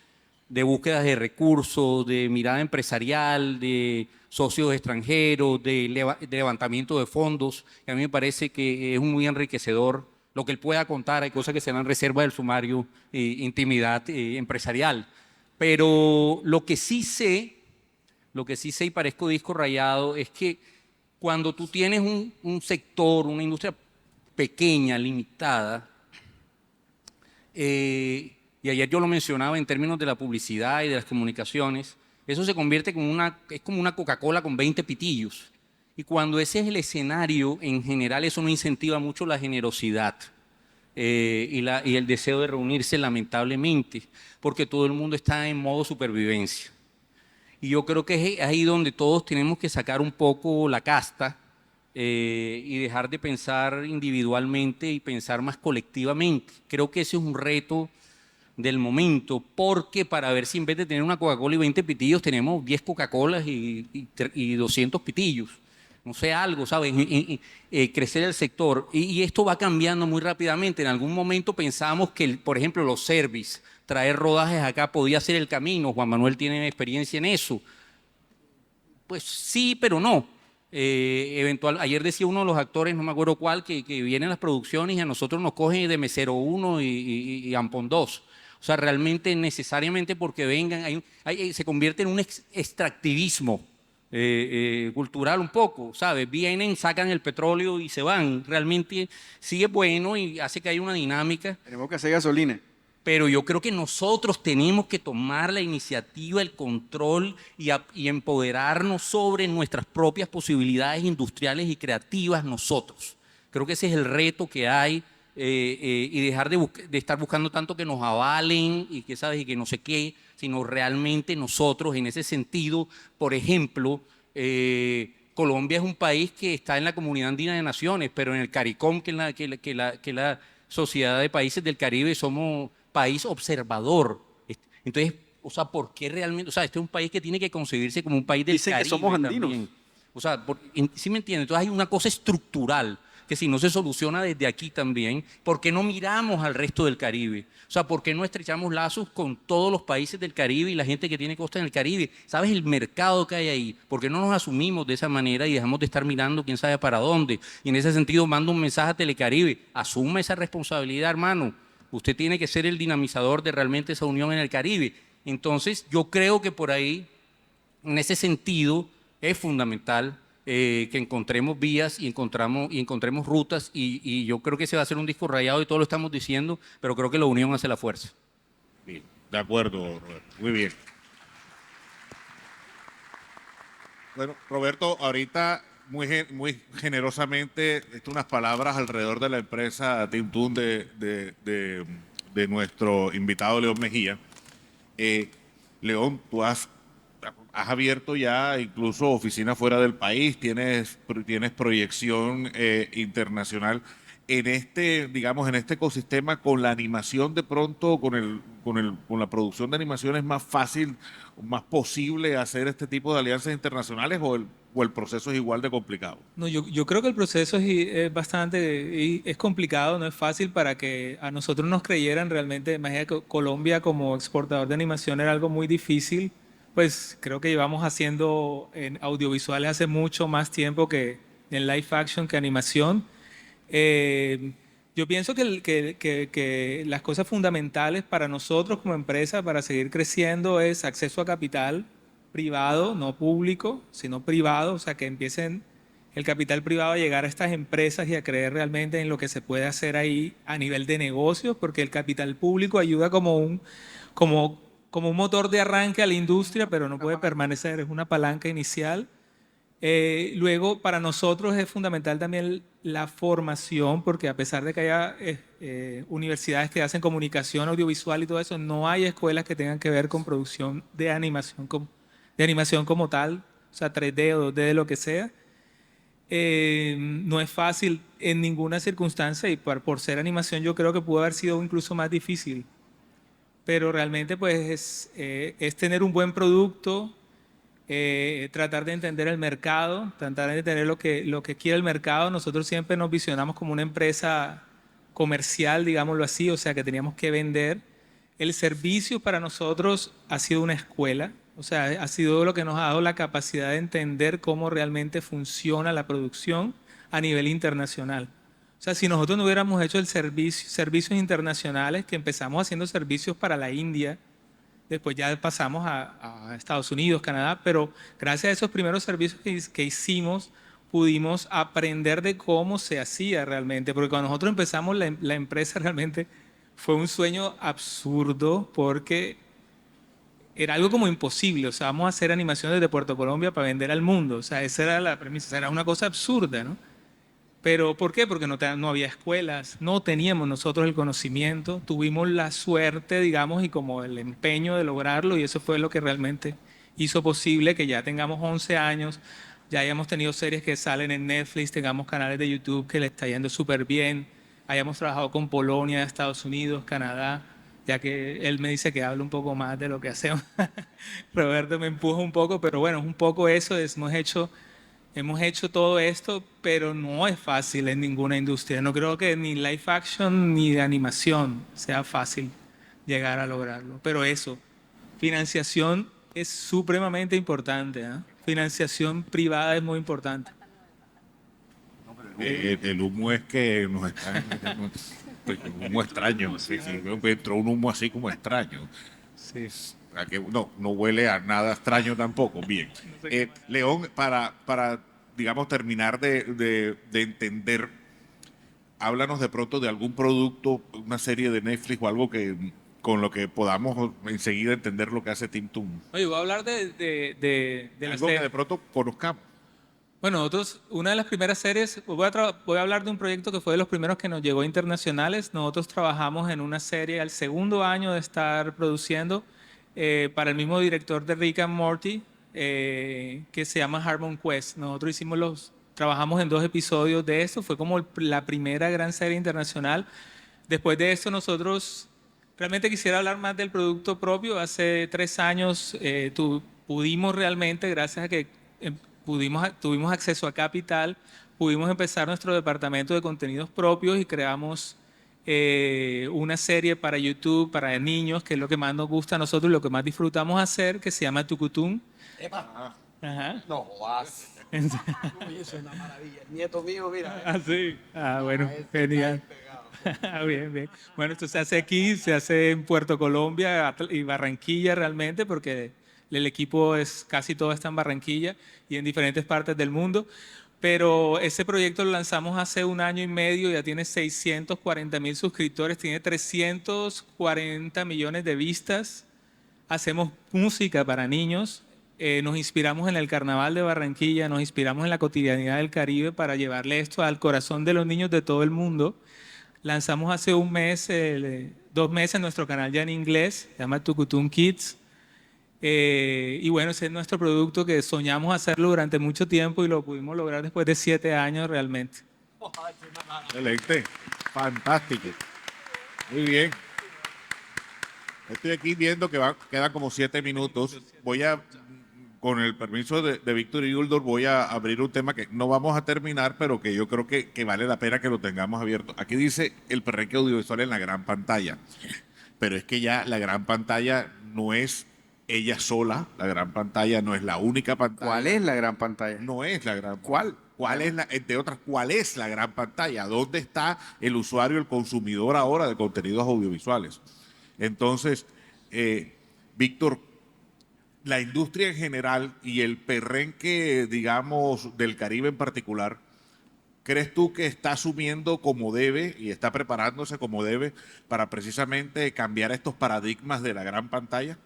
de búsqueda de recursos, de mirada empresarial, de socios extranjeros, de levantamiento de fondos, que a mí me parece que es muy enriquecedor lo que él pueda contar. Hay cosas que serán reserva del sumario, intimidad empresarial. Pero lo que sí sé y parezco disco rayado, es que cuando tú tienes un sector, una industria pequeña, limitada, y ayer yo lo mencionaba en términos de la publicidad y de las comunicaciones, eso se convierte es como una Coca-Cola con 20 pitillos. Y cuando ese es el escenario, en general eso no incentiva mucho la generosidad y el deseo de reunirse, lamentablemente, porque todo el mundo está en modo supervivencia. Y yo creo que es ahí donde todos tenemos que sacar un poco la casta y dejar de pensar individualmente y pensar más colectivamente. Creo que ese es un reto del momento, porque para ver si en vez de tener una Coca-Cola y 20 pitillos tenemos 10 Coca-Colas y 200 pitillos. No sé, algo, ¿sabes? Crecer el sector. Y esto va cambiando muy rápidamente. En algún momento pensamos que, por ejemplo, los service, traer rodajes acá podía ser el camino. Juan Manuel tiene experiencia en eso. Pues sí, pero no. Ayer decía uno de los actores, no me acuerdo cuál, que vienen las producciones y a nosotros nos cogen de mesero 1 y ampón 2. O sea, realmente necesariamente porque vengan, se convierte en un extractivismo cultural un poco, ¿sabes? Vienen, sacan el petróleo y se van. Realmente sigue bueno y hace que haya una dinámica. Tenemos que hacer gasolina. Pero yo creo que nosotros tenemos que tomar la iniciativa, el control y empoderarnos sobre nuestras propias posibilidades industriales y creativas nosotros. Creo que ese es el reto que hay y dejar de estar buscando tanto que nos avalen y que, ¿sabes? Y que no sé qué, sino realmente nosotros en ese sentido, por ejemplo, Colombia es un país que está en la Comunidad Andina de Naciones, pero en el CARICOM, que es la Sociedad de Países del Caribe, somos país observador. Entonces, o sea, ¿por qué realmente? O sea, este es un país que tiene que concebirse como un país del Dicen que Caribe somos andinos. también. O sea, ¿sí me entiendes? Entonces hay una cosa estructural que si no se soluciona desde aquí también, ¿por qué no miramos al resto del Caribe? O sea, ¿por qué no estrechamos lazos con todos los países del Caribe y la gente que tiene costa en el Caribe? ¿Sabes el mercado que hay ahí? ¿Por qué no nos asumimos de esa manera y dejamos de estar mirando quién sabe para dónde? Y en ese sentido mando un mensaje a Telecaribe, asuma esa responsabilidad, hermano. Usted tiene que ser el dinamizador de realmente esa unión en el Caribe. Entonces, yo creo que por ahí, en ese sentido, es fundamental que encontremos vías y encontremos rutas y yo creo que ese va a ser un disco rayado y todo lo estamos diciendo, pero creo que la unión hace la fuerza. Bien, de acuerdo, Roberto. Muy bien. Bueno, Roberto, ahorita muy generosamente unas palabras alrededor de la empresa Tintún de nuestro invitado León Mejía. León, tú has abierto ya incluso oficinas fuera del país, tienes proyección internacional en digamos, en este ecosistema con la animación de pronto, con la producción de animación es más fácil, más posible hacer este tipo de alianzas internacionales o el proceso es igual de complicado. No, yo creo que el proceso es bastante es complicado, no es fácil para que a nosotros nos creyeran realmente. Imagínate que Colombia como exportador de animación era algo muy difícil. Pues creo que llevamos haciendo en audiovisuales hace mucho más tiempo que en live action que animación. Yo pienso que las cosas fundamentales para nosotros como empresa para seguir creciendo es acceso a capital privado, no público, sino privado, o sea, que empiecen el capital privado a llegar a estas empresas y a creer realmente en lo que se puede hacer ahí a nivel de negocios, porque el capital público ayuda como un motor de arranque a la industria, pero no puede permanecer, es una palanca inicial. Luego, para nosotros es fundamental también la formación, porque a pesar de que haya universidades que hacen comunicación audiovisual y todo eso, no hay escuelas que tengan que ver con producción de animación como tal, o sea, 3D o 2D, lo que sea. No es fácil en ninguna circunstancia y por ser animación yo creo que pudo haber sido incluso más difícil. Pero realmente pues es tener un buen producto, tratar de entender el mercado, tratar de entender lo que quiere el mercado. Nosotros siempre nos visionamos como una empresa comercial, digámoslo así, o sea que teníamos que vender. El servicio para nosotros ha sido una escuela, o sea, ha sido lo que nos ha dado la capacidad de entender cómo realmente funciona la producción a nivel internacional. O sea, si nosotros no hubiéramos hecho servicios internacionales, que empezamos haciendo servicios para la India, después ya pasamos a Estados Unidos, Canadá, pero gracias a esos primeros servicios que hicimos, pudimos aprender de cómo se hacía realmente, porque cuando nosotros empezamos la empresa realmente fue un sueño absurdo porque era algo como imposible, o sea, vamos a hacer animaciones desde Puerto Colombia para vender al mundo, o sea, esa era la premisa, era una cosa absurda, ¿no? Pero ¿por qué? Porque no había escuelas, no teníamos nosotros el conocimiento, tuvimos la suerte, digamos, y como el empeño de lograrlo, y eso fue lo que realmente hizo posible que ya tengamos 11 años, ya hayamos tenido series que salen en Netflix, tengamos canales de YouTube que le está yendo súper bien, hayamos trabajado con Polonia, Estados Unidos, Canadá, ya que él me dice que habla un poco más de lo que hacemos. Roberto me empuja un poco, pero bueno, es un poco eso, hemos hecho todo esto, pero no es fácil en ninguna industria. No creo que ni live action ni de animación sea fácil llegar a lograrlo. Pero eso, financiación es supremamente importante, ¿eh? Financiación privada es muy importante. El humo es que nos están... un humo extraño. Sí, entró un humo así como extraño. Sí. No huele a nada extraño tampoco. Bien. León, para digamos, terminar de entender, háblanos de pronto de algún producto, una serie de Netflix o algo con lo que podamos enseguida entender lo que hace Tintún. Oye, voy a hablar de la Algo que serie. de pronto conozcamos. Bueno, nosotros, una de las primeras series, voy a hablar de un proyecto que fue de los primeros que nos llegó a internacionales. Nosotros trabajamos en una serie al segundo año de estar produciendo para el mismo director de Rick and Morty, que se llama Harmon Quest. Nosotros trabajamos en 2 episodios de esto, fue como la primera gran serie internacional. Después de esto nosotros, realmente quisiera hablar más del producto propio. Hace 3 años pudimos realmente, gracias a que tuvimos acceso a capital, pudimos empezar nuestro departamento de contenidos propios y creamos una serie para YouTube, para niños, que es lo que más nos gusta a nosotros y lo que más disfrutamos hacer, que se llama Tucutum. Ajá. No, vas. Oye, eso es una maravilla. El nieto mío, mira. Ah, sí. Ah, bueno, genial. Bien, bien. Bueno, esto se hace aquí, se hace en Puerto Colombia y Barranquilla realmente, porque el equipo casi todo está en Barranquilla y en diferentes partes del mundo. Pero ese proyecto lo lanzamos hace 1 año y medio, ya tiene 640,000 suscriptores, tiene 340 millones de vistas. Hacemos música para niños, nos inspiramos en el Carnaval de Barranquilla, nos inspiramos en la cotidianidad del Caribe para llevarle esto al corazón de los niños de todo el mundo. Lanzamos hace 1 mes, 2 meses nuestro canal ya en inglés, se llama Tucutum Kids. Y bueno, ese es nuestro producto que soñamos hacerlo durante mucho tiempo y lo pudimos lograr después de 7 años realmente. Excelente, fantástico. Muy bien. Estoy aquí viendo que quedan como 7 minutos. Con el permiso de Víctor y Uldor, voy a abrir un tema que no vamos a terminar, pero que yo creo que vale la pena que lo tengamos abierto. Aquí dice el perrenque audiovisual en la gran pantalla, pero es que ya la gran pantalla no es ella sola, la gran pantalla no es la única pantalla. ¿Cuál es la gran pantalla? No es la gran ¿Cuál? ¿Cuál es entre otras, cuál es la gran pantalla? ¿Dónde está el usuario, el consumidor ahora de contenidos audiovisuales? Entonces, Víctor, la industria en general y el perrenque, digamos, del Caribe en particular, ¿crees tú que está asumiendo como debe y está preparándose como debe para precisamente cambiar estos paradigmas de la gran pantalla?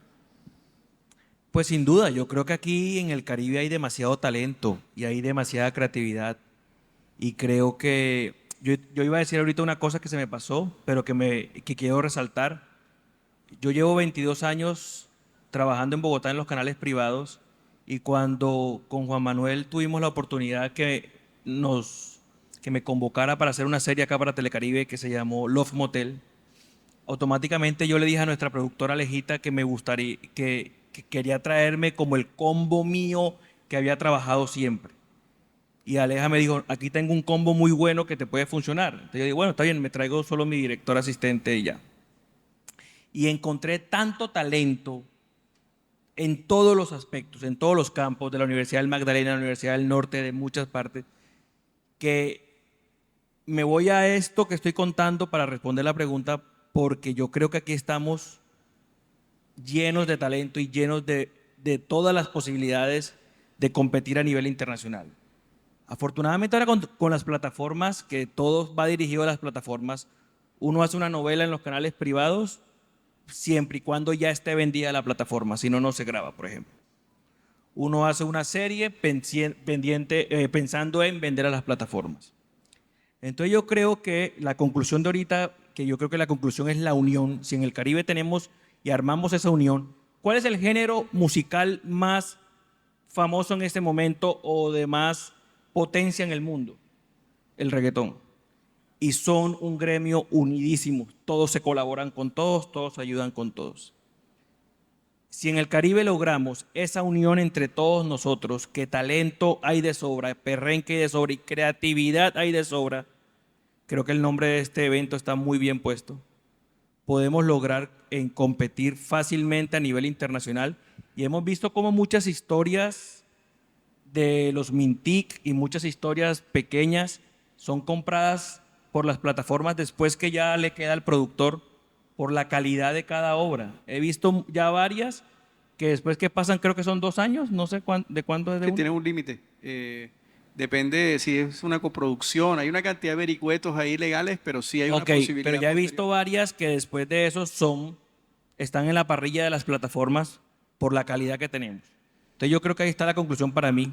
Pues sin duda, yo creo que aquí en el Caribe hay demasiado talento y hay demasiada creatividad. Y creo que yo iba a decir ahorita una cosa que se me pasó, pero que quiero resaltar. Yo llevo 22 años trabajando en Bogotá en los canales privados y cuando con Juan Manuel tuvimos la oportunidad que me convocara para hacer una serie acá para Telecaribe que se llamó Love Motel, automáticamente yo le dije a nuestra productora Alejita que me gustaría, que quería traerme como el combo mío que había trabajado siempre. Y Aleja me dijo, aquí tengo un combo muy bueno que te puede funcionar. Entonces yo digo, bueno, está bien, me traigo solo mi director asistente y ya. Y encontré tanto talento en todos los aspectos, en todos los campos de la Universidad del Magdalena, de la Universidad del Norte, de muchas partes, que me voy a esto que estoy contando para responder la pregunta, porque yo creo que aquí estamos llenos de talento y llenos de todas las posibilidades de competir a nivel internacional. Afortunadamente ahora con las plataformas, que todo va dirigido a las plataformas, uno hace una novela en los canales privados siempre y cuando ya esté vendida la plataforma, si no, no se graba, por ejemplo. Uno hace una serie pensando en vender a las plataformas. Entonces yo creo que la conclusión de ahorita, que yo creo que la conclusión es la unión. Si en el Caribe tenemos y armamos esa unión, ¿cuál es el género musical más famoso en este momento o de más potencia en el mundo? El reggaetón. Y son un gremio unidísimo. Todos se colaboran con todos, todos ayudan con todos. Si en el Caribe logramos esa unión entre todos nosotros, que talento hay de sobra, perrenque hay de sobra y creatividad hay de sobra, creo que el nombre de este evento está muy bien puesto. Podemos lograr competir fácilmente a nivel internacional y hemos visto cómo muchas historias de los Mintic y muchas historias pequeñas son compradas por las plataformas después que ya le queda al productor por la calidad de cada obra. He visto ya varias que después que pasan, creo que son 2 años, no sé de cuándo es de Que uno. tiene un límite. Depende si es una coproducción. Hay una cantidad de vericuetos ahí legales, pero sí hay una posibilidad. Pero ya he visto posterior. varias que después de eso están en la parrilla de las plataformas por la calidad que tenemos. Entonces yo creo que ahí está la conclusión para mí.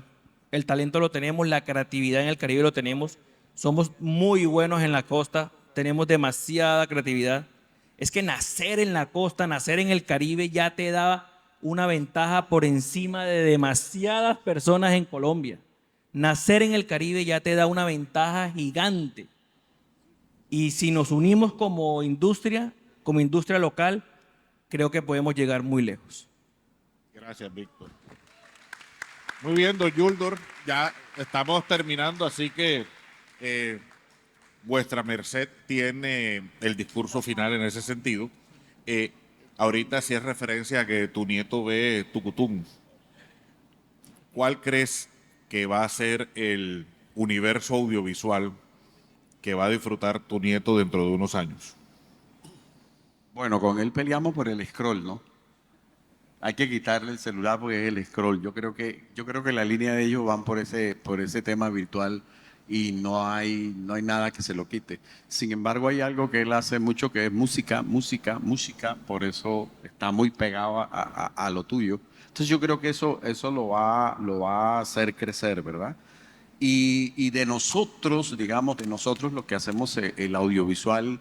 el talento lo tenemos, la creatividad en el Caribe lo tenemos. Somos muy buenos en la costa, tenemos demasiada creatividad. Es que nacer en la costa, nacer en el Caribe ya te da una ventaja por encima de demasiadas personas en Colombia. Nacer en el Caribe ya te da una ventaja gigante. Y si nos unimos como industria local, creo que podemos llegar muy lejos. Gracias, Víctor. Muy bien, don Yuldor, ya estamos terminando, así que vuestra merced tiene el discurso final en ese sentido. Ahorita sí es referencia a que tu nieto ve Tucutún. ¿Cuál crees que va a ser el universo audiovisual que va a disfrutar tu nieto dentro de unos años? Bueno, con él peleamos por el scroll, ¿no? Hay que quitarle el celular porque es el scroll. Yo creo que la línea de ellos van por ese tema virtual y no hay nada que se lo quite. Sin embargo, hay algo que él hace mucho que es música, por eso está muy pegado a lo tuyo. Entonces yo creo que eso lo va a hacer crecer, ¿verdad? Y de nosotros, digamos, lo que hacemos el audiovisual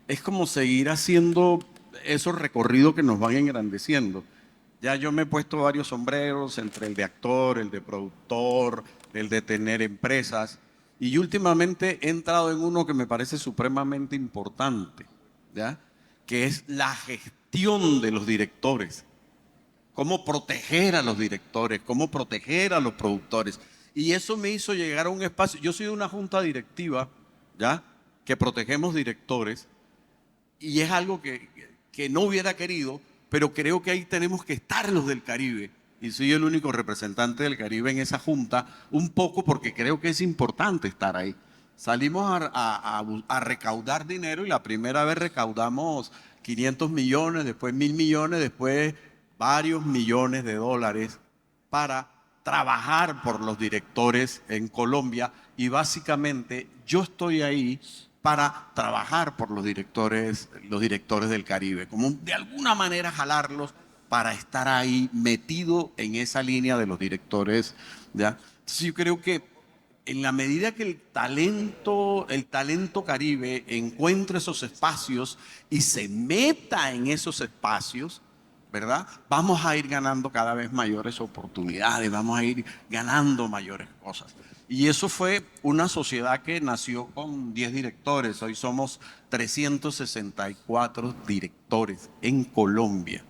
es como seguir haciendo esos recorridos que nos van engrandeciendo. Ya yo me he puesto varios sombreros, entre el de actor, el de productor, el de tener empresas, y últimamente he entrado en uno que me parece supremamente importante, ¿ya? Que es la gestión de los directores. Cómo proteger a los directores, cómo proteger a los productores. Y eso me hizo llegar a un espacio. Yo soy de una junta directiva, ¿ya? Que protegemos directores, y es algo que no hubiera querido, pero creo que ahí tenemos que estar los del Caribe. Y soy el único representante del Caribe en esa junta, un poco porque creo que es importante estar ahí. Salimos a recaudar dinero y la primera vez recaudamos 500 millones, después 1.000 millones, después varios millones de dólares para trabajar por los directores en Colombia. Y básicamente yo estoy ahí para trabajar por los directores del Caribe, como de alguna manera jalarlos para estar ahí metido en esa línea de los directores, ¿ya? Entonces yo creo que en la medida que el talento Caribe encuentre esos espacios y se meta en esos espacios, ¿verdad? Vamos a ir ganando cada vez mayores oportunidades, vamos a ir ganando mayores cosas. Y eso fue una sociedad que nació con 10 directores. Hoy somos 364 directores en Colombia,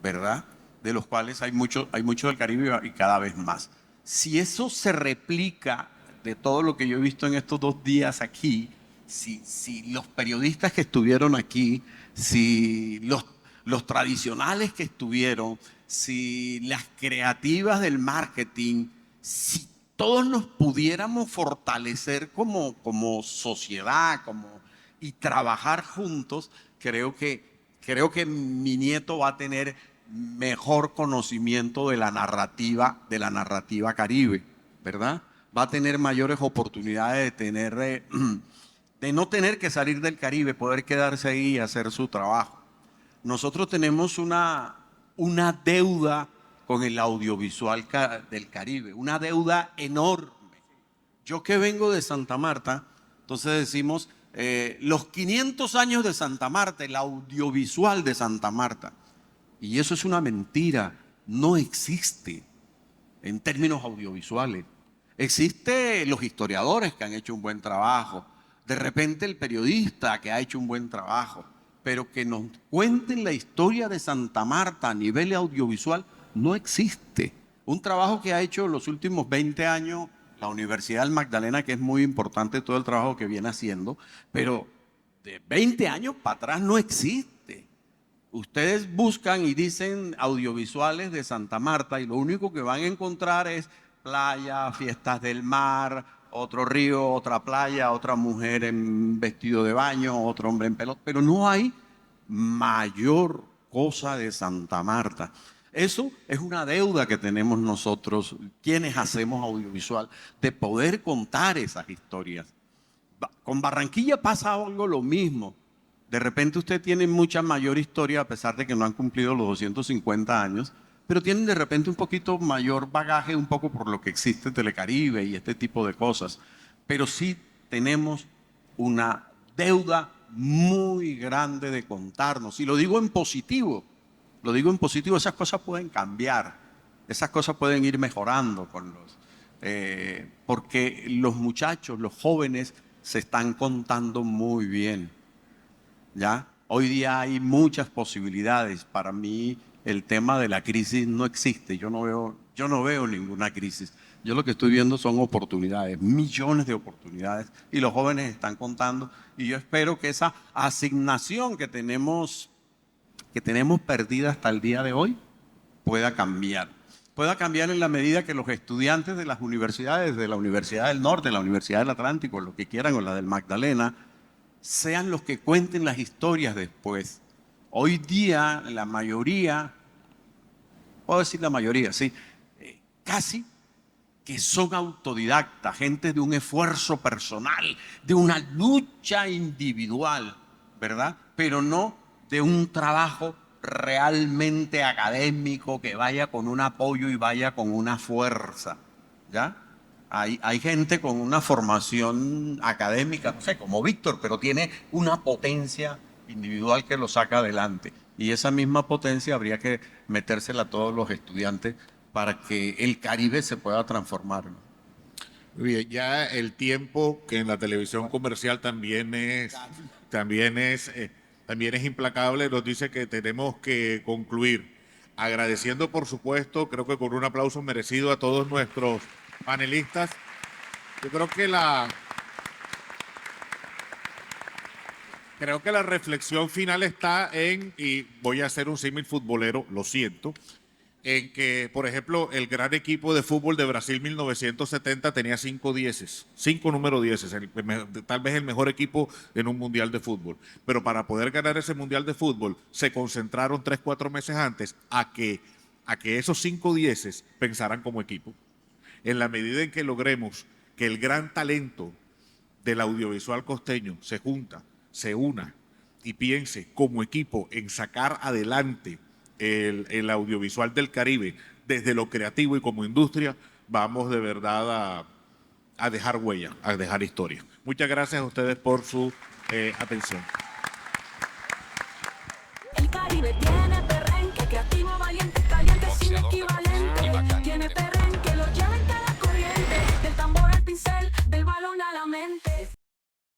¿verdad? De los cuales hay muchos del Caribe y cada vez más. Si eso se replica de todo lo que yo he visto en estos 2 días aquí, si los periodistas que estuvieron aquí, si los tradicionales que estuvieron, si las creativas del marketing, si todos nos pudiéramos fortalecer como sociedad y trabajar juntos, creo que mi nieto va a tener mejor conocimiento de la narrativa Caribe, ¿verdad? Va a tener mayores oportunidades de no tener que salir del Caribe, poder quedarse ahí y hacer su trabajo. Nosotros tenemos una deuda con el audiovisual del Caribe, una deuda enorme. Yo que vengo de Santa Marta, entonces decimos los 500 años de Santa Marta, el audiovisual de Santa Marta. Y eso es una mentira, no existe en términos audiovisuales. Existen los historiadores que han hecho un buen trabajo, de repente el periodista que ha hecho un buen trabajo, pero que nos cuenten la historia de Santa Marta a nivel audiovisual no existe. Un trabajo que ha hecho los últimos 20 años la Universidad del Magdalena, que es muy importante todo el trabajo que viene haciendo, pero de 20 años para atrás no existe. Ustedes buscan y dicen audiovisuales de Santa Marta y lo único que van a encontrar es playa, fiestas del mar, otro río, otra playa, otra mujer en vestido de baño, otro hombre en pelota, pero no hay mayor cosa de Santa Marta. Eso es una deuda que tenemos nosotros, quienes hacemos audiovisual, de poder contar esas historias. Con Barranquilla pasa algo lo mismo. De repente usted tiene mucha mayor historia, a pesar de que no han cumplido los 250 años, pero tienen de repente un poquito mayor bagaje, un poco por lo que existe Telecaribe y este tipo de cosas. Pero sí tenemos una deuda muy grande de contarnos. Y lo digo en positivo, esas cosas pueden cambiar, esas cosas pueden ir mejorando con porque los muchachos, los jóvenes, se están contando muy bien, ¿ya? Hoy día hay muchas posibilidades. Para mí el tema de la crisis no existe. Yo no veo ninguna crisis. Yo lo que estoy viendo son oportunidades, millones de oportunidades, y los jóvenes están contando. Y yo espero que esa asignación que tenemos perdida hasta el día de hoy pueda cambiar. Pueda cambiar en la medida que los estudiantes de las universidades, de la Universidad del Norte, la Universidad del Atlántico, lo que quieran, o la del Magdalena, sean los que cuenten las historias después. Hoy día la mayoría, puedo decir la mayoría, sí, casi que son autodidactas, gente de un esfuerzo personal, de una lucha individual, ¿verdad? Pero no de un trabajo realmente académico que vaya con un apoyo y vaya con una fuerza, ¿ya? Hay gente con una formación académica, no sé, como Víctor, pero tiene una potencia individual que lo saca adelante. Y esa misma potencia habría que metérsela a todos los estudiantes para que el Caribe se pueda transformar, ¿no? Muy bien, ya el tiempo que en la televisión comercial también es implacable, nos dice que tenemos que concluir. Agradeciendo, por supuesto, creo que con un aplauso merecido a todos nuestros panelistas. Yo creo que la reflexión final está en, y voy a hacer un símil futbolero, lo siento, en que, por ejemplo, el gran equipo de fútbol de Brasil 1970 tenía 5 número 10, tal vez el mejor equipo en un mundial de fútbol. Pero para poder ganar ese mundial de fútbol, se concentraron 3-4 meses antes a que esos 5 10 pensaran como equipo. En la medida en que logremos que el gran talento del audiovisual costeño se una y piense como equipo en sacar adelante el audiovisual del Caribe desde lo creativo y como industria, vamos de verdad a dejar huella, a dejar historia. Muchas gracias a ustedes por su atención. El Caribe tiene